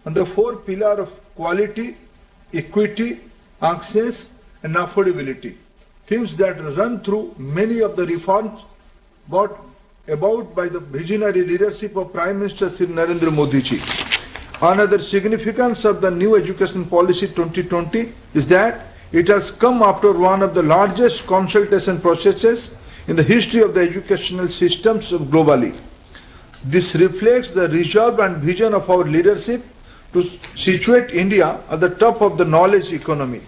on the four pillars of quality, equity, access, and affordability, themes that run through many of the reforms brought about by the visionary leadership of Prime Minister Shri Narendra Modi ji. Another significance of the new education policy 2020 is that it has come after one of the largest consultation processes in the history of the educational systems globally. This reflects the resolve and vision of our leadership to situate India at the top of the knowledge economy.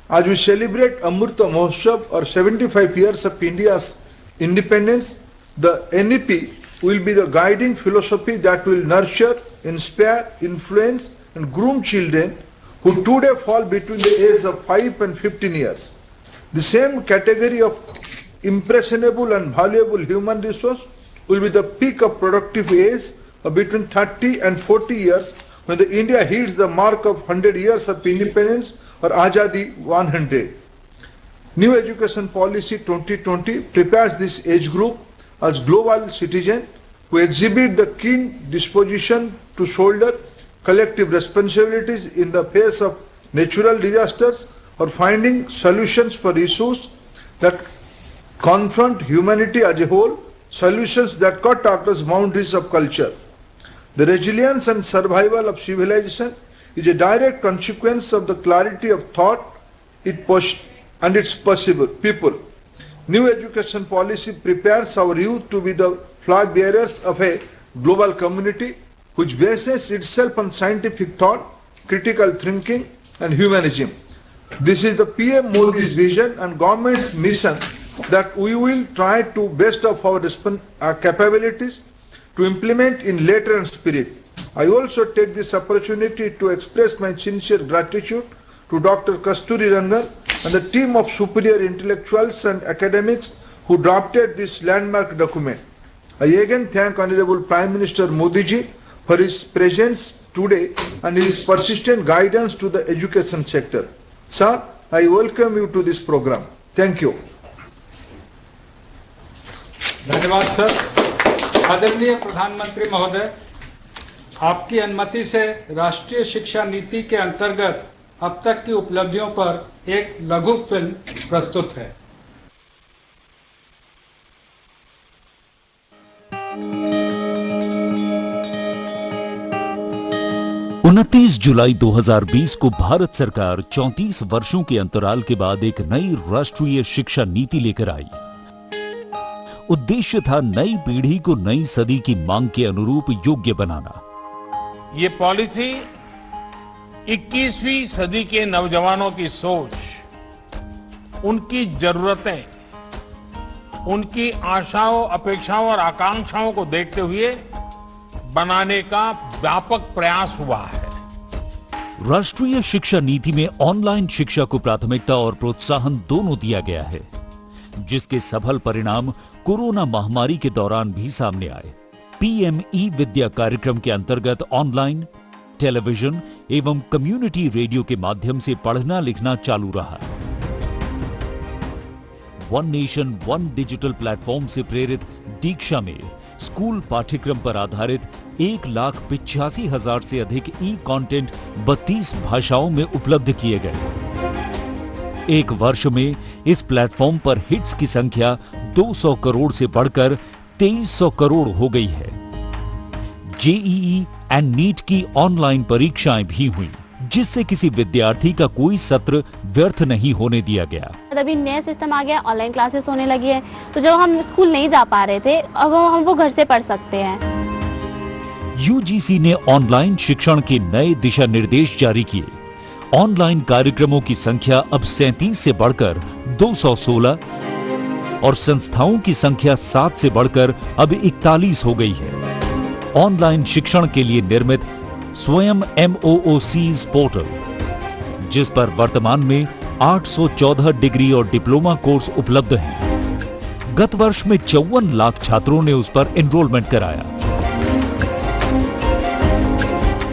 As we celebrate Amrita Mahotsav, or 75 years of India's independence, the NEP will be the guiding philosophy that will nurture, inspire, influence, and groom children who today fall between the ages of 5 and 15 years. The same category of impressionable and valuable human resource will be the peak of productive age of between 30 and 40 years when the India hits the mark of 100 years of independence, or Azadi 100. New Education Policy 2020 prepares this age group as global citizens who exhibit the keen disposition to shoulder collective responsibilities in the face of natural disasters or finding solutions for issues that confront humanity as a whole, solutions that cut across boundaries of culture. The resilience and survival of civilization is a direct consequence of the clarity of thought and its possible people. New education policy prepares our youth to be the flag bearers of a global community which bases itself on scientific thought, critical thinking, and humanism. This is the PM Modi's vision and government's mission that we will try to best of our capabilities to implement in letter and spirit. I also take this opportunity to express my sincere gratitude to Dr. Kasturi Rangan and the team of superior intellectuals and academics who drafted this landmark document. I again thank Honorable Prime Minister Modi ji for his presence today and his persistent guidance to the education sector. Sir, I welcome you to this program. Thank you. धन्यवाद sir. आदरणीय प्रधानमंत्री महोदय, आपकी अनुमति से राष्ट्रीय शिक्षा नीति के अंतर्गत अब तक की उपलब्धियों पर एक लघु फिल्म प्रस्तुत है। 29 जुलाई 2020 को भारत सरकार 34 वर्षों के अंतराल के बाद एक नई राष्ट्रीय शिक्षा नीति लेकर आई। उद्देश्य था नई पीढ़ी को नई सदी की मांग के अनुरूप योग्य बनाना। ये पॉलिसी 21वीं सदी के नौजवानों की सोच, उनकी जरूरतें, उनकी आशाओं, अपेक्षाओं और आकांक्षाओं को देखते हुए बनाने का व्यापक प्रयास हुआ है। राष्ट्रीय शिक्षा नीति में ऑनलाइन शिक्षा को प्राथमिकता और प्रोत्साहन दोनों दिया गया है, जिसके सफल परिणाम कोरोना महामारी के दौरान भी सामने आए। पीएम ई विद्या कार्यक्रम के अंतर्गत ऑनलाइन, टेलीविजन एवं कम्युनिटी रेडियो के माध्यम से पढ़ना लिखना चालू रहा। One nation one digital platform से प्रेरित दीक्षा में स्कूल पाठ्यक्रम पर आधारित 1,85,000 से अधिक ई कंटेंट 32 भाषाओं में उपलब्ध किए गए। एक वर्ष में इस प्लेटफॉर्म पर हिट्स की संख्या 200 करोड़ से बढ़कर 2300 करोड़ हो गई है। जेईई एंड नीट की ऑनलाइन परीक्षाएं भी हुई, जिससे किसी विद्यार्थी का कोई सत्र व्यर्थ नहीं होने दिया गया। अभी नया सिस्टम आ गया, ऑनलाइन क्लासेस होने लगी है, तो जो हम स्कूल नहीं जा पा रहे थे, अब हम वो घर से पढ़ सकते हैं। यूजीसी ने ऑनलाइन शिक्षण के नए दिशा निर्देश जारी किए। ऑनलाइन कार्यक्रमों की संख्या अब 37 से बढ़कर 216 और संस्थाओं की संख्या 7 से बढ़कर अब 41 हो गई है। ऑनलाइन शिक्षण के लिए निर्मित स्वयं MOOCs पोर्टल, जिस पर वर्तमान में 814 डिग्री और डिप्लोमा कोर्स उपलब्ध हैं। गत वर्ष में 54 लाख छात्रों ने उस पर एनरोलमेंट कराया।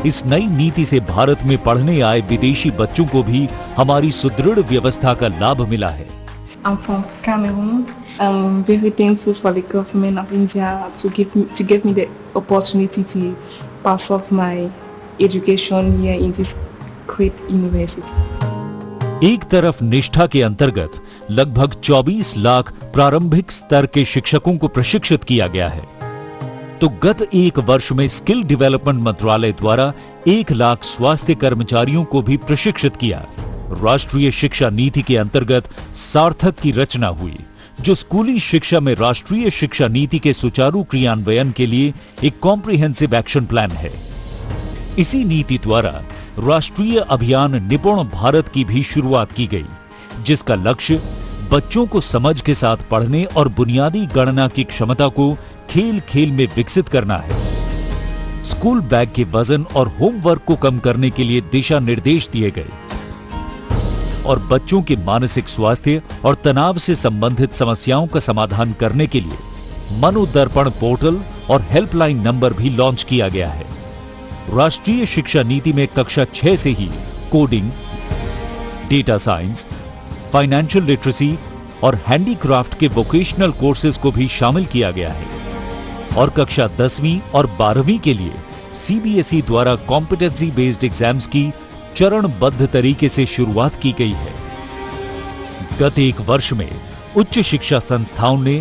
इस नई नीति से भारत में पढ़ने आए विदेशी बच्चों को भी हमारी सुदृढ़ व्यवस्था का लाभ मिला है। I'm from Cameroon. I'm very thankful for the government of India to give me the opportunity to pass off my education here in this great university. एक तरफ निष्ठा के अंतर्गत लगभग 24 लाख प्रारंभिक स्तर के शिक्षकों को प्रशिक्षित किया गया है, तो गत एक वर्ष में स्किल डेवलपमेंट मंत्रालय द्वारा 1 लाख स्वास्थ्य कर्मचारियों को भी प्रशिक्षित किया। राष्ट्रीय शिक्षा नीति के अंतर्गत सार्थक की रचना हुई, जो स्कूली शिक्षा में राष्ट्रीय शिक्षा नीति के सुचारू क्रियान्वयन के लिए एक कॉम्प्रिहेंसिव एक्शन प्लान है। इसी नीति द्वारा राष्ट्रीय अभियान निपुण भारत की भी शुरुआत की गई, जिसका लक्ष्य बच्चों को समझ के साथ पढ़ने और बुनियादी गणना की क्षमता को खेल खेल में विकसित करना है। स्कूल बैग के वजन और होमवर्क को कम करने के लिए दिशा निर्देश दिए गए और बच्चों के मानसिक स्वास्थ्य और तनाव से संबंधित समस्याओं का समाधान करने के लिए मनोदर्पण पोर्टल और हेल्पलाइन नंबर भी लॉन्च किया गया है। राष्ट्रीय शिक्षा नीति में कक्षा 6 से ही coding, data science, financial literacy और हैंडीक्राफ्ट के वोकेशनल कोर्सेज को भी शामिल किया गया है और कक्षा 10वीं और 12वीं के लिए सीबीएसई द्वारा कॉम्पिटेंसी बेस्ड एग्जाम्स की चरणबद्ध तरीके से शुरुआत की गई है। गत एक वर्ष में उच्च शिक्षा संस्थाओं ने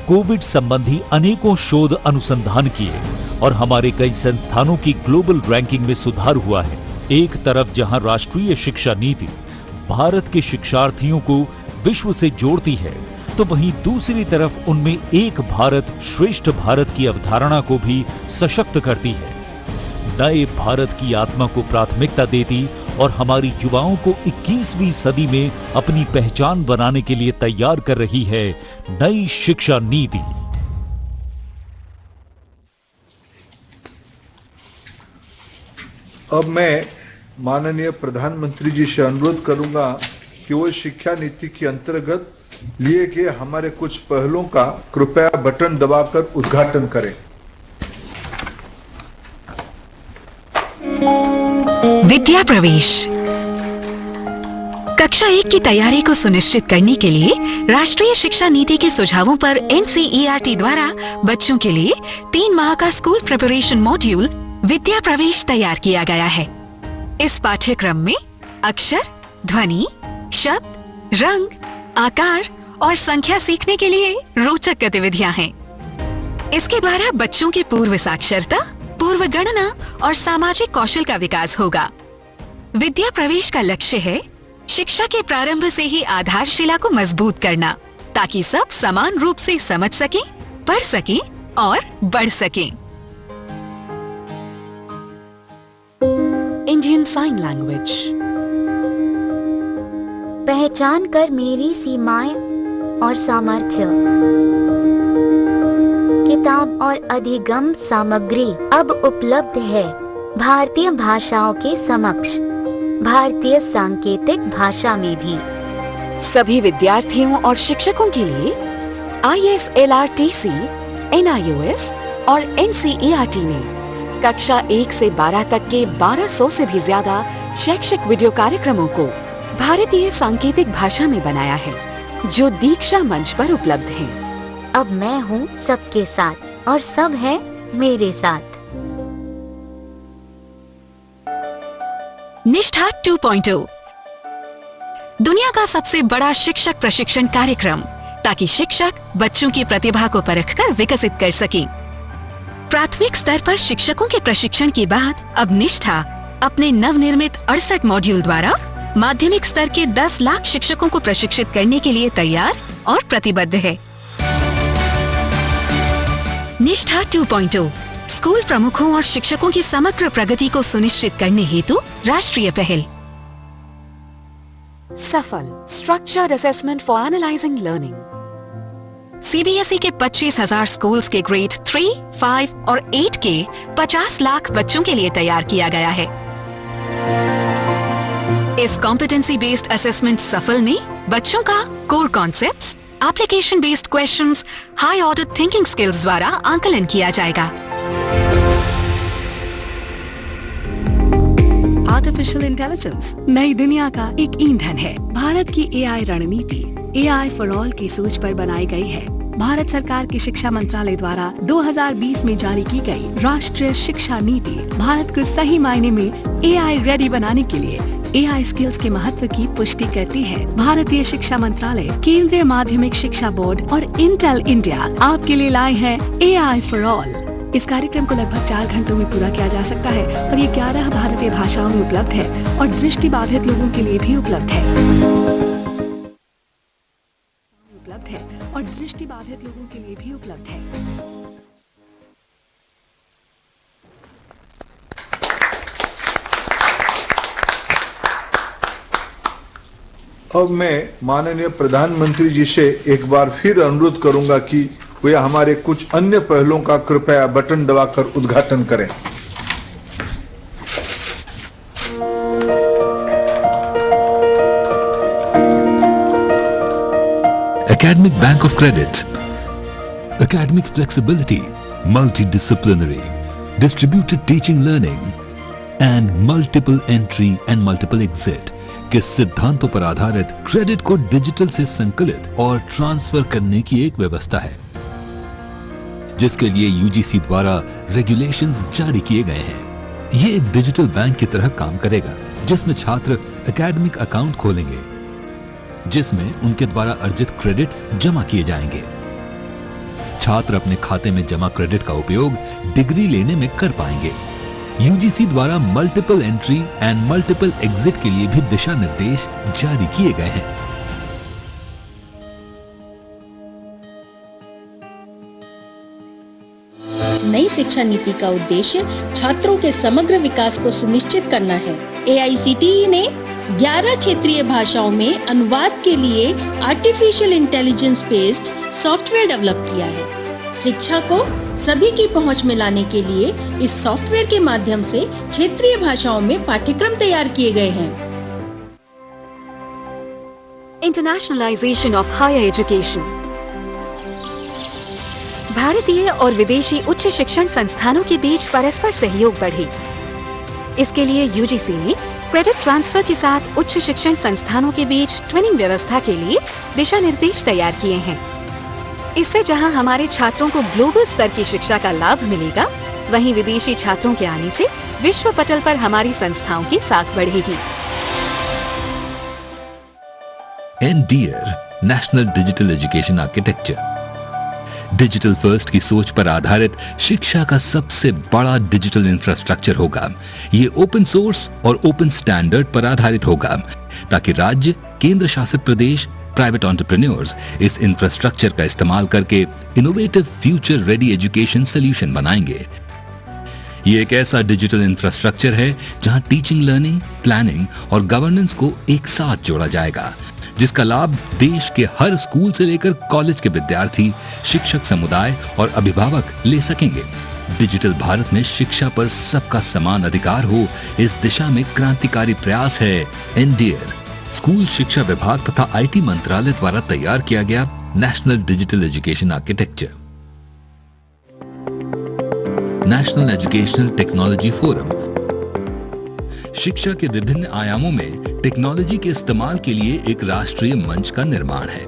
कोविड संबंधी अनेकों शोध अनुसंधान किए और हमारे कई संस्थानों की ग्लोबल रैंकिंग में सुधार हुआ है। एक तरफ जहां राष्ट्रीय शिक्षा नीति भारत के शिक्षार्थियों को विश्व से जोड़ती है, तो वहीं दूसरी तरफ उनमें एक भारत श्रेष्ठ भारत की अवधारणा को भी सशक्त करती है, नए भारत की आत्मा को प्राथमिकता देती और हमारी युवाओं को 21वीं सदी में अपनी पहचान बनाने के लिए तैयार कर रही है नई शिक्षा नीति। अब मैं माननीय प्रधानमंत्री जी से अनुरोध करूंगा कि वो शिक्षा नीति के अंतर्गत लिए गए हमारे कुछ पहलों का कृपया बटन दबाकर उद्घाटन करें। विद्या प्रवेश कक्षा 1 की तैयारी को सुनिश्चित करने के लिए राष्ट्रीय शिक्षा नीति के सुझावों पर NCERT द्वारा बच्चों के लिए 3 माह का स्कूल प्रिपरेशन मॉड्यूल विद्या प्रवेश तैयार किया गया है। इस पाठ्यक्रम में अक्षर, ध्वनि, शब्द, रंग, आकार और संख्या सीखने के लिए रोचक गतिविधियां हैं। इसके द्वारा बच्चों के पूर्व साक्षरता, पूर्व गणना और सामाजिक कौशल का विकास होगा। विद्या प्रवेश का लक्ष्य है शिक्षा के प्रारंभ से ही आधारशिला को मजबूत करना, ताकि सब समान रूप से समझ सकें, पढ़ सकें और बढ़ सकें। Indian sign language. पहचान कर मेरी सीमाएं और सामर्थ्य। किताब और अधिगम सामग्री अब उपलब्ध है भारतीय भाषाओं के समक्ष, भारतीय सांकेतिक भाषा में भी। सभी विद्यार्थियों और शिक्षकों के लिए ISLRTC, NIOS और NCERT ने कक्षा 1 से 12 तक के 1200 से भी ज्यादा शैक्षिक वीडियो कार्यक्रमों को भारतीय सांकेतिक भाषा में बनाया है, जो दीक्षा मंच पर उपलब्ध हैं। अब मैं हूँ सबके साथ और सब है मेरे साथ। निष्ठा 2.0 दुनिया का सबसे बड़ा शिक्षक प्रशिक्षण कार्यक्रम, ताकि शिक्षक बच्चों की प्रतिभा को परखकर विकसित कर सकें। प्राथमिक स्तर पर शिक्षकों के प्रशिक्षण के बाद अब निष्ठा अपने नवनिर्मित 68 मॉड्यूल द्वारा माध्यमिक स्तर के 10 लाख शिक्षकों को प्रशिक्षित करने के लिए तैयार और प्रतिबद्ध है। निष्ठा 2.0 स्कूल प्रमुखों और शिक्षकों की समग्र प्रगति को सुनिश्चित करने हेतु राष्ट्रीय पहल। सफल structured assessment for analysing learning. CBSE के 25,000 स्कूल्स के ग्रेड 3, 5 और 8 के 50 लाख बच्चों के लिए तैयार किया गया है। इस कॉम्पिटेंसी बेस्ड असेसमेंट सफल में बच्चों का core concepts, application based questions, high order thinking skills द्वारा आंकलन किया जाएगा। आर्टिफिशियल इंटेलिजेंस नई दुनिया का एक ईंधन है। भारत की AI रणनीति AI फॉर ऑल की सोच पर बनाई गई है। भारत सरकार की शिक्षा मंत्रालय द्वारा 2020 में जारी की गई राष्ट्रीय शिक्षा नीति भारत को सही मायने में AI रेडी बनाने के लिए AI स्किल्स के महत्व की पुष्टि करती है। भारतीय शिक्षा मंत्रालय, केंद्रीय माध्यमिक शिक्षा बोर्ड और इंटेल इंडिया आपके लिए लाए हैं AI फॉर ऑल। इस कार्यक्रम को लगभग 4 घंटों में पूरा किया जा सकता है और ये 11 भारतीय भाषाओं में उपलब्ध है और दृष्टिबाधित लोगों के लिए भी उपलब्ध है और दृष्टिबाधित लोगों के लिए भी उपलब्ध है। अब मैं माननीय प्रधानमंत्री जी से एक बार फिर अनुरोध करूंगा कि वे हमारे कुछ अन्य पहलों का कृपया बटन दबाकर उद्घाटन करें। Academic Bank of Credit, academic flexibility, multidisciplinary, distributed teaching learning and multiple entry and multiple exit के सिद्धांतों पर आधारित क्रेडिट को डिजिटल से संकलित और ट्रांसफर करने की एक व्यवस्था है, जिसके लिए यूजीसी द्वारा रेगुलेशंस जारी किए गए हैं। ये एक डिजिटल बैंक की तरह काम करेगा, जिसमें छात्र एकेडमिक अकाउंट खोलेंगे, जिसमें उनके द्वारा अर्जित क्रेडिट्स जमा किए जाएंगे। छात्र अपने खाते में जमा क्रेडिट का उपयोग डिग्री लेने में कर पाएंगे। यूजीसी द्वारा multiple entry and multiple exit के लिए भी दिशा निर्देश जारी किए गए हैं। नई शिक्षा नीति का उद्देश्य छात्रों के समग्र विकास को सुनिश्चित करना है। AICTE ने 11 क्षेत्रीय भाषाओं में अनुवाद के लिए artificial intelligence based software develop किया है। शिक्षा को सभी की पहुंच में लाने के लिए इस सॉफ्टवेयर के माध्यम से क्षेत्रीय भाषाओं में पाठ्यक्रम तैयार किए गए हैं। Internationalisation of higher education. भारतीय और विदेशी उच्च शिक्षण संस्थानों के बीच परस्पर सहयोग बढ़े। इसके लिए यूजीसी ने क्रेडिट ट्रांसफर के साथ उच्च शिक्षण संस्थानों के बीच ट्विनिंग व्यवस्था के लिए दिशा निर्देश तैयार किए हैं। इससे जहां हमारे छात्रों को ग्लोबल स्तर की शिक्षा का लाभ मिलेगा, वहीं विदेशी छात्रों के आने से विश्व पटल पर हमारी संस्थाओं की साख बढ़ेगी। NDEAR, national digital education architecture, digital first की सोच पर आधारित शिक्षा का सबसे बड़ा डिजिटल इंफ्रास्ट्रक्चर होगा। ये ओपन सोर्स और ओपन स्टैंडर्ड पर आधारित होगा, ताकि राज्य, केंद्र शासित प्रदेश, प्राइवेट एंटरप्रेन्योर्स इस इंफ्रास्ट्रक्चर का इस्तेमाल करके innovative future ready education solution बनाएंगे। ये एक ऐसा डिजिटल इंफ्रास्ट्रक्चर है जहां टीचिंग, लर्निंग, प्लानिंग और गवर्नेंस को एक साथ जोड़ा जाएगा, जिसका लाभ देश के हर स्कूल से लेकर कॉलेज के विद्यार्थी, शिक्षक समुदाय और अभिभावक ले सकेंगे। डिजिटल भारत में शिक्षा पर सबका समान अधिकार हो, इस दिशा में क्रांतिकारी प्रयास है NDEAR, स्कूल शिक्षा विभाग तथा IT मंत्रालय द्वारा तैयार किया गया national digital education architecture. National educational technology forum शिक्षा के विभिन्न आयामों में टेक्नोलॉजी के इस्तेमाल के लिए एक राष्ट्रीय मंच का निर्माण है।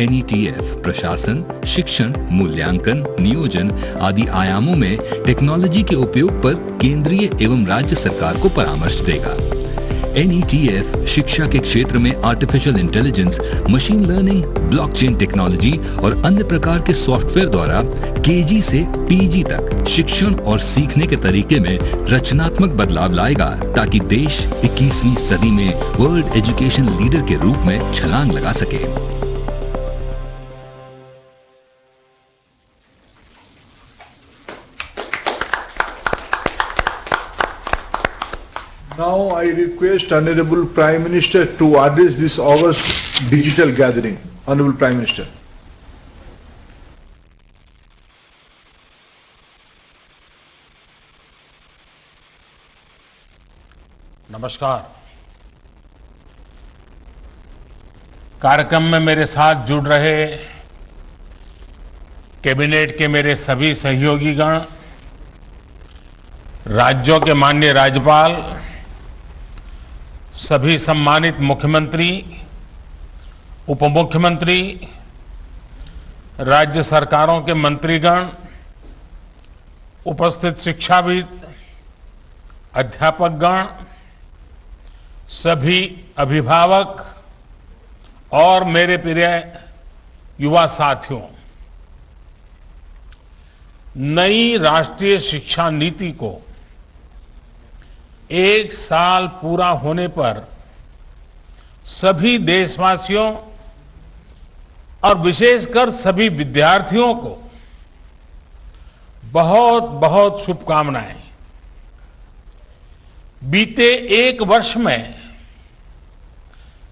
NETF प्रशासन, शिक्षण, मूल्यांकन, नियोजन आदि आयामों में टेक्नोलॉजी के उपयोग पर केंद्रीय एवं राज्य सरकार को परामर्श देगा। NETF शिक्षा के क्षेत्र में artificial intelligence, machine learning, blockchain technology और अन्य प्रकार के सॉफ्टवेयर द्वारा KG से PG तक शिक्षण और सीखने के तरीके में रचनात्मक बदलाव लाएगा, ताकि देश 21वीं सदी में वर्ल्ड एजुकेशन लीडर के रूप में छलांग लगा सके। Now I request Honorable Prime Minister to address this August digital gathering. Honorable Prime Minister. नमस्कार। कार्यक्रम में मेरे साथ जुड़ रहे कैबिनेट के मेरे सभी सहयोगीगण, राज्यों के माननीय राज्यपाल, सभी सम्मानित मुख्यमंत्री, उप मुख्यमंत्री, राज्य सरकारों के मंत्रीगण, उपस्थित शिक्षाविद, अध्यापकगण, सभी अभिभावक और मेरे प्रिय युवा साथियों, नई राष्ट्रीय शिक्षा नीति को 1 साल पूरा होने पर सभी देशवासियों और विशेषकर सभी विद्यार्थियों को बहुत बहुत शुभकामनाएं। बीते 1 वर्ष में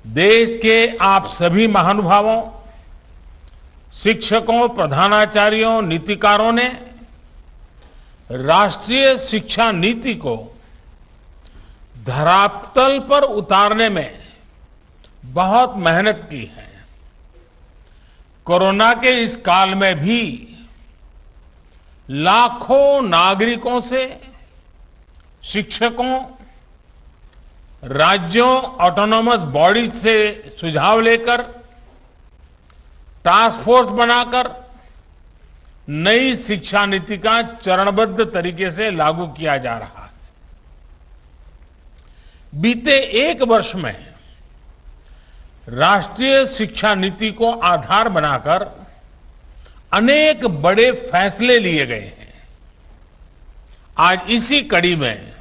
देश के आप सभी महानुभावों, शिक्षकों, प्रधानाचार्यों, नीतिकारों ने राष्ट्रीय शिक्षा नीति को धरातल पर उतारने में बहुत मेहनत की है। कोरोना के इस काल में भी लाखों नागरिकों से, शिक्षकों, राज्यों, ऑटोनॉमस बॉडीज से सुझाव लेकर टास्क फोर्स बनाकर नई शिक्षा नीति का चरणबद्ध तरीके से लागू किया जा रहा है। बीते 1 वर्ष में राष्ट्रीय शिक्षा नीति को आधार बनाकर अनेक बड़े फैसले लिए गए हैं। आज इसी कड़ी में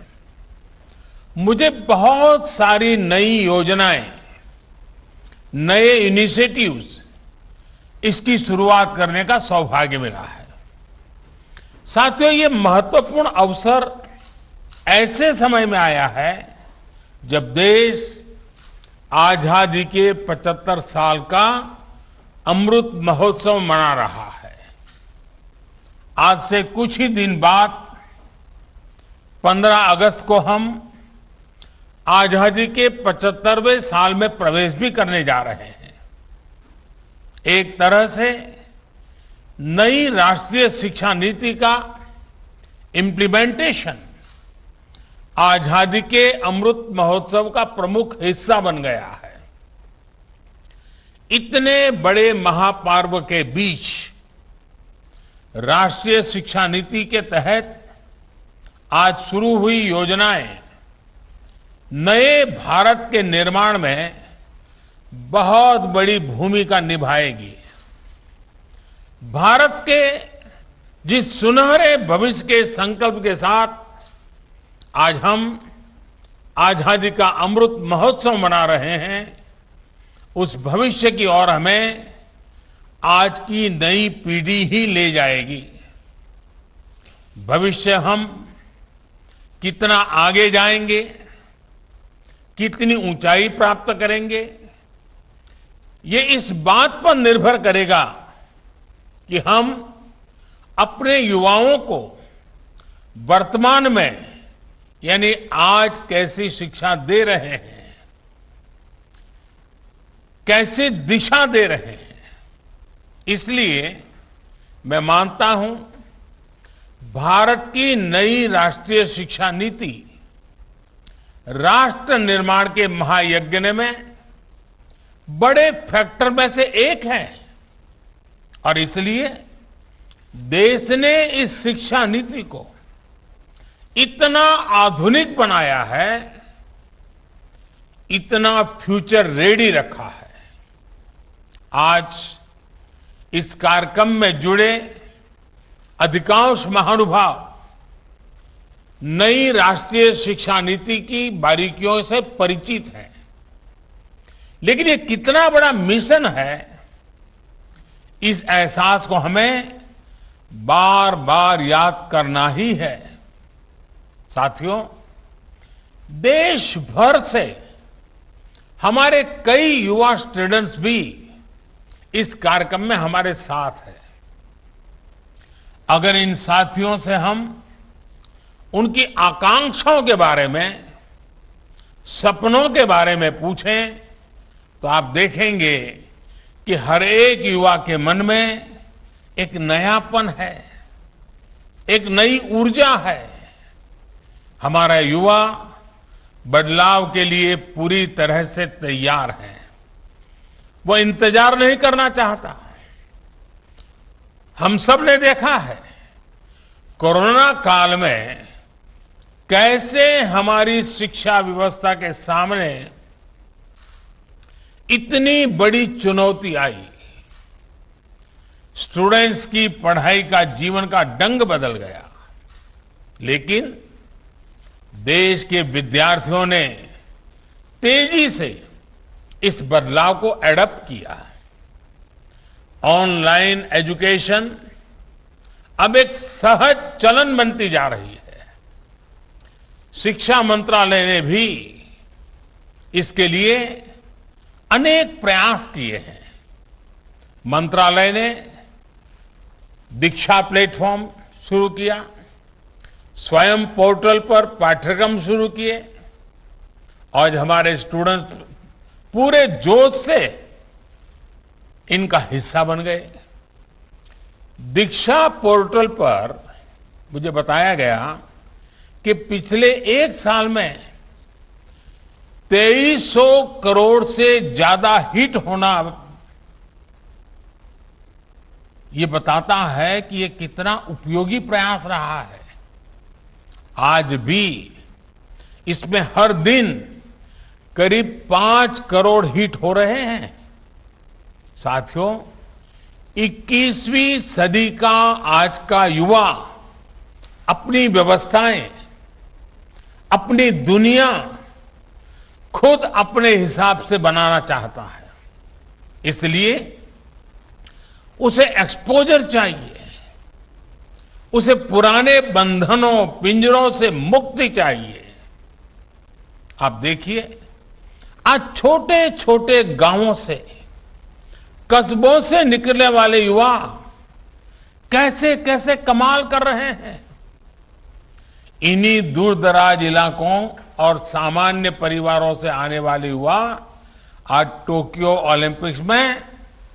मुझे बहुत सारी नई योजनाएं, नए इनिशिएटिव्स, इसकी शुरुआत करने का सौभाग्य मिला है। साथियों, ये महत्वपूर्ण अवसर ऐसे समय में आया है जब देश आजादी के 75 साल का अमृत महोत्सव मना रहा है। आज से कुछ ही दिन बाद 15 अगस्त को हम आजादी के 75वें साल में प्रवेश भी करने जा रहे हैं। एक तरह से नई राष्ट्रीय शिक्षा नीति का इम्प्लीमेंटेशन आजादी के अमृत महोत्सव का प्रमुख हिस्सा बन गया है। इतने बड़े महापर्व के बीच राष्ट्रीय शिक्षा नीति के तहत आज शुरू हुई योजनाएं नए भारत के निर्माण में बहुत बड़ी भूमिका निभाएगी। भारत के जिस सुनहरे भविष्य के संकल्प के साथ आज हम आजादी का अमृत महोत्सव मना रहे हैं, उस भविष्य की ओर हमें आज की नई पीढ़ी ही ले जाएगी। भविष्य हम कितना आगे जाएंगे, कितनी ऊंचाई प्राप्त करेंगे, ये इस बात पर निर्भर करेगा कि हम अपने युवाओं को वर्तमान में यानी आज कैसी शिक्षा दे रहे हैं, कैसी दिशा दे रहे हैं। इसलिए मैं मानता हूं भारत की नई राष्ट्रीय शिक्षा नीति राष्ट्र निर्माण के महायज्ञ में बड़े फैक्टर में से एक है और इसलिए देश ने इस शिक्षा नीति को इतना आधुनिक बनाया है, इतना फ्यूचर रेडी रखा है। आज इस कार्यक्रम में जुड़े अधिकांश महानुभाव नई राष्ट्रीय शिक्षा नीति की बारीकियों से परिचित हैं, लेकिन ये कितना बड़ा मिशन है, इस एहसास को हमें बार बार याद करना ही है। साथियों, देश भर से हमारे कई युवा स्टूडेंट्स भी इस कार्यक्रम में हमारे साथ हैं। अगर इन साथियों से हम उनकी आकांक्षाओं के बारे में, सपनों के बारे में पूछें तो आप देखेंगे कि हर एक युवा के मन में एक नयापन है, एक नई ऊर्जा है। हमारा युवा बदलाव के लिए पूरी तरह से तैयार है। वो इंतजार नहीं करना चाहता, हम सब ने देखा है कोरोना काल में कैसे हमारी शिक्षा व्यवस्था के सामने इतनी बड़ी चुनौती आई। स्टूडेंट्स की पढ़ाई का जीवन का ढंग बदल गया, लेकिन देश के विद्यार्थियों ने तेजी से इस बदलाव को एडॉप्ट किया। ऑनलाइन एजुकेशन अब एक सहज चलन बनती जा रही है। शिक्षा मंत्रालय ने भी इसके लिए अनेक प्रयास किए हैं। मंत्रालय ने दीक्षा प्लेटफॉर्म शुरू किया, स्वयं पोर्टल पर पाठ्यक्रम शुरू किए। आज हमारे स्टूडेंट्स पूरे जोश से इनका हिस्सा बन गए। दीक्षा पोर्टल पर मुझे बताया गया कि पिछले एक साल में 2300 करोड़ से ज्यादा हिट होना ये बताता है कि ये कितना उपयोगी प्रयास रहा है। आज भी इसमें हर दिन करीब 5 करोड़ हिट हो रहे हैं। साथियों, 21वीं सदी का आज का युवा अपनी व्यवस्थाएं, अपनी दुनिया खुद अपने हिसाब से बनाना चाहता है। इसलिए उसे एक्सपोजर चाहिए, उसे पुराने बंधनों पिंजरों से मुक्ति चाहिए। आप देखिए, आज छोटे छोटे गांवों से, कस्बों से निकलने वाले युवा कैसे कैसे कमाल कर रहे हैं। इन्हीं दूर दराज इलाकों और सामान्य परिवारों से आने वाले युवा आज टोक्यो ओलंपिक्स में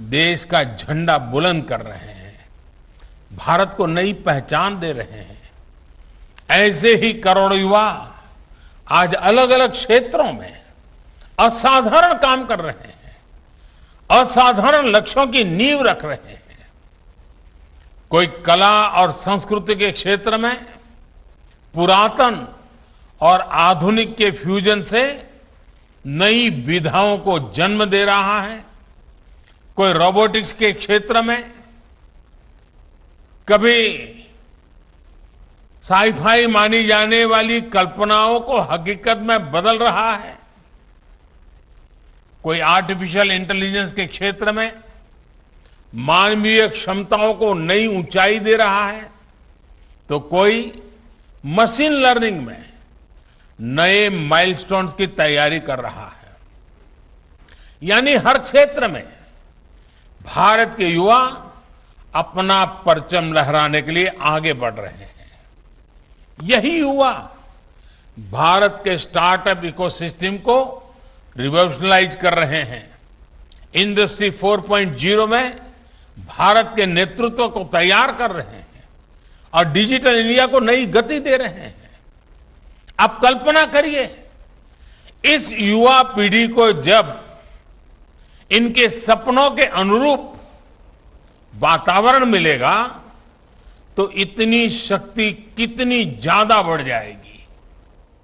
देश का झंडा बुलंद कर रहे हैं, भारत को नई पहचान दे रहे हैं। ऐसे ही करोड़ों युवा आज अलग अलग क्षेत्रों में असाधारण काम कर रहे हैं, असाधारण लक्ष्यों की नींव रख रहे हैं। कोई कला और संस्कृति के क्षेत्र में पुरातन और आधुनिक के फ्यूजन से नई विधाओं को जन्म दे रहा है। कोई रोबोटिक्स के क्षेत्र में कभी साईफाई मानी जाने वाली कल्पनाओं को हकीकत में बदल रहा है। कोई आर्टिफिशियल इंटेलिजेंस के क्षेत्र में मानवीय क्षमताओं को नई ऊंचाई दे रहा है, तो कोई मशीन लर्निंग में नए माइलस्टोन्स की तैयारी कर रहा है। यानी हर क्षेत्र में भारत के युवा अपना परचम लहराने के लिए आगे बढ़ रहे हैं। यही युवा भारत के स्टार्टअप इकोसिस्टम को रिवॉल्यूशनलाइज कर रहे हैं। इंडस्ट्री 4.0 में भारत के नेतृत्व को तैयार कर रहे हैं और डिजिटल इंडिया को नई गति दे रहे हैं। आप कल्पना करिए, इस युवा पीढ़ी को जब इनके सपनों के अनुरूप वातावरण मिलेगा तो इतनी शक्ति कितनी ज्यादा बढ़ जाएगी।